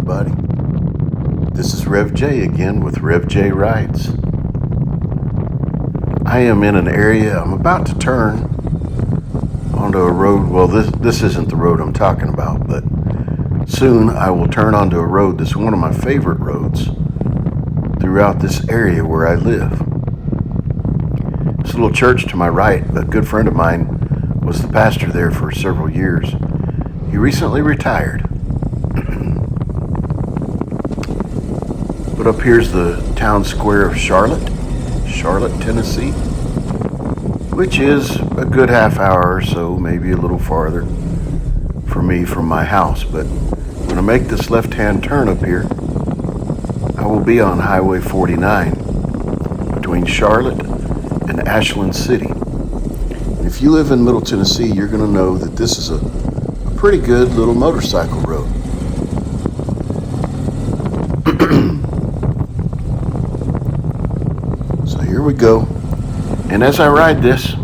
everybody. This is Rev J again with Rev J Rides. I am in an area, I'm about to turn onto a road. Well, this isn't the road I'm talking about, but soon I will turn onto a road that's one of my favorite roads throughout this area where I live. This little church to my right, a good friend of mine was the pastor there for several years. He recently retired. But up here's the town square of Charlotte, Tennessee, which is a good half hour or so, maybe a little farther for me from my house. But when I make this left-hand turn up here, I will be on Highway 49 between Charlotte and Ashland City. And if you live in Middle Tennessee, you're going to know that this is a pretty good little motorcycle road. So here we go. And as I ride this,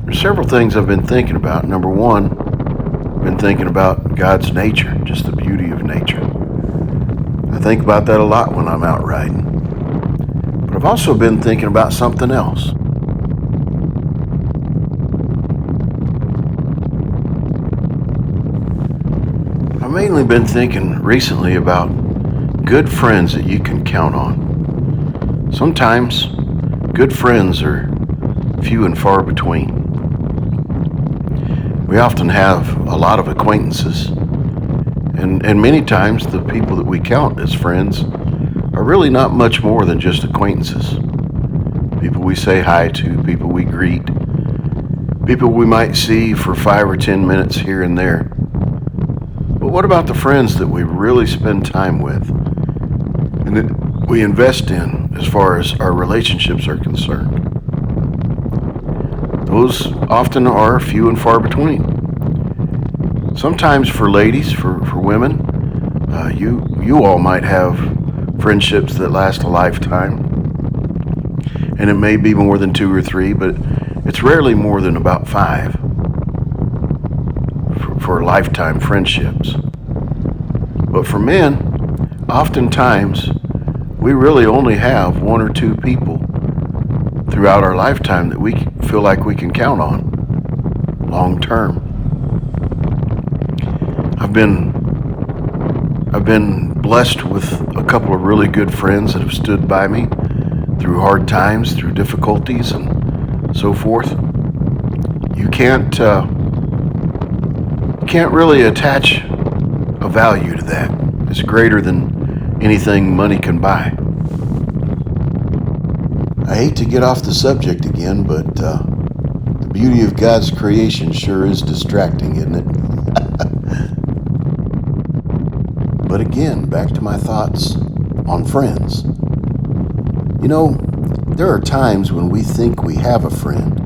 there's several things I've been thinking about. Number one, I've been thinking about God's nature, just the beauty of nature. I think about that a lot when I'm out riding. But I've also been thinking about something else. I've mainly been thinking recently about good friends that you can count on. Sometimes good friends are few and far between. We often have a lot of acquaintances, and many times the people that we count as friends are really not much more than just acquaintances. People we say hi to, people we greet, people we might see for 5 or 10 minutes here and there. But what about the friends that we really spend time with and that we invest in as far as our relationships are concerned? Those often are few and far between. Sometimes for ladies, for women, you all might have friendships that last a lifetime. And it may be more than 2 or 3, but it's rarely more than about 5 for lifetime friendships. But for men, oftentimes, we really only have 1 or 2 people throughout our lifetime that we feel like we can count on long term. I've been blessed with a couple of really good friends that have stood by me through hard times, through difficulties, and so forth. You can't really attach a value to that. It's greater than anything money can buy. I hate to get off the subject again, but the beauty of God's creation sure is distracting, isn't it? But again, back to my thoughts on friends. You know, there are times when we think we have a friend,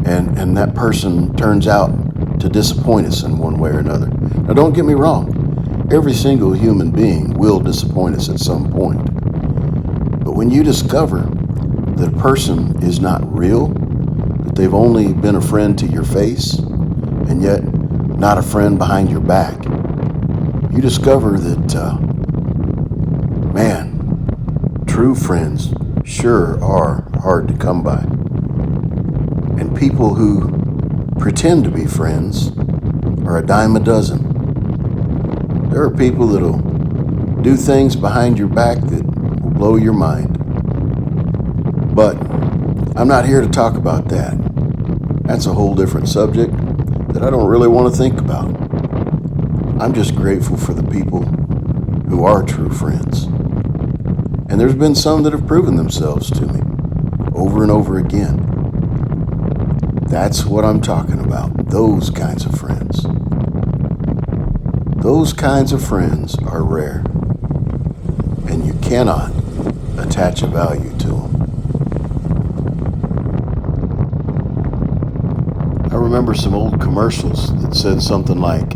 and that person turns out to disappoint us in one way or another. Now, don't get me wrong. Every single human being will disappoint us at some point. But when you discover that a person is not real, that they've only been a friend to your face, and yet not a friend behind your back, you discover that, true friends sure are hard to come by. And people who pretend to be friends are a dime a dozen. There are people that'll do things behind your back that will blow your mind. But I'm not here to talk about that. That's a whole different subject that I don't really want to think about. I'm just grateful for the people who are true friends. And there's been some that have proven themselves to me over and over again. That's what I'm talking about, those kinds of friends. Those kinds of friends are rare, and you cannot attach a value to them. I remember some old commercials that said something like,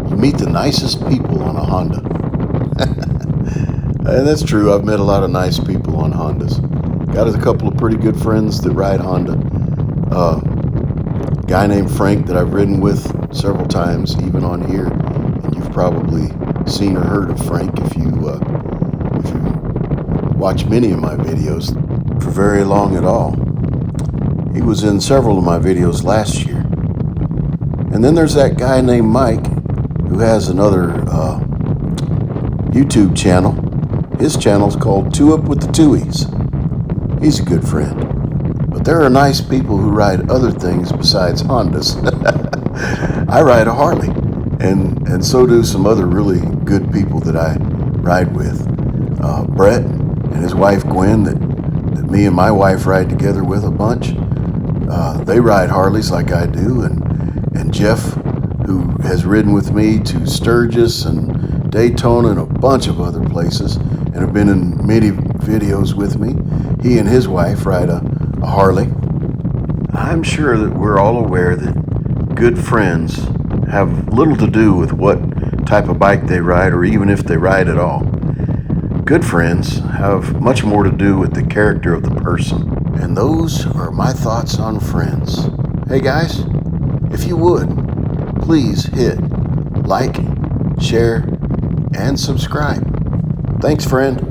"You meet the nicest people on a Honda." And that's true. I've met a lot of nice people on Hondas. Got a couple of pretty good friends that ride Honda. Guy named Frank that I've ridden with several times, even on here. And you've probably seen or heard of Frank if you watch many of my videos for very long at all. He was in several of my videos last year. And then there's that guy named Mike who has another YouTube channel. His channel's called Two Up with the Tuies. He's a good friend. But there are nice people who ride other things besides Hondas. I ride a Harley, and so do some other really good people that I ride with. Brett and his wife Gwen, that me and my wife ride together with a bunch. They ride Harleys like I do, and Jeff, who has ridden with me to Sturgis and Daytona and a bunch of other places and have been in many videos with me. He and his wife ride a Harley. I'm sure that we're all aware that good friends have little to do with what type of bike they ride, or even if they ride at all. Good friends have much more to do with the character of the person. And those are my thoughts on friends. Hey guys, if you would, please hit like, share, and subscribe. Thanks, friend.